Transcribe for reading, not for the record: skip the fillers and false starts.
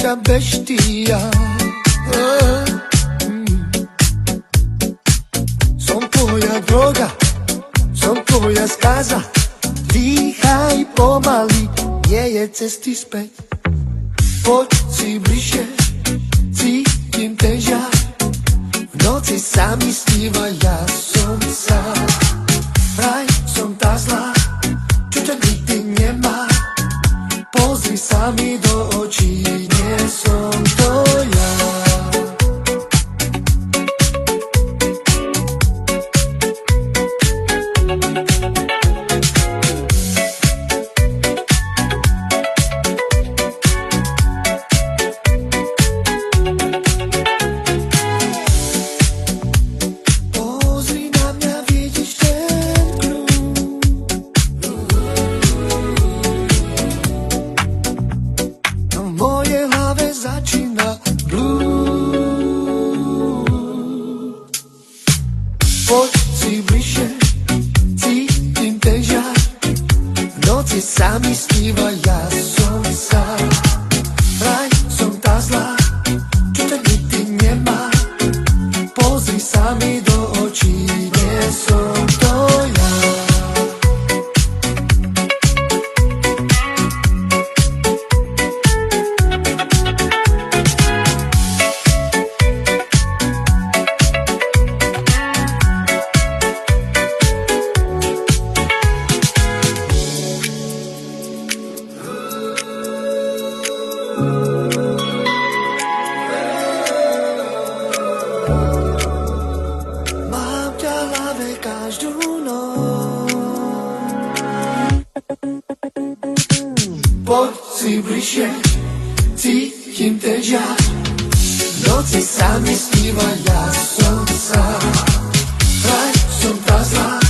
mňa beštia. Som tvoja droga, som tvoja skaza. Dýchaj pomaly, nie je cesty späť. Poď si bližšie, cítim ten žiar. V noci sa mi sníva, ja som sám. Vraj som tá zlá, čo ťa nikdy nemá. Pozri sa mi do očí, nie som to ja. Poď si bližšie, cítim ten žiar. V noci sa mi sníva, ja som sám. Vraj som tá zlá, čo ťa nikdy nemá. Pozri sa mi do očí, nie som to ja. Mám ťa v hlave každú noc. Poď si bližšie, cítim ten žiar. V noci sa mi sníva, ja som sám. Vraj som tá zlá,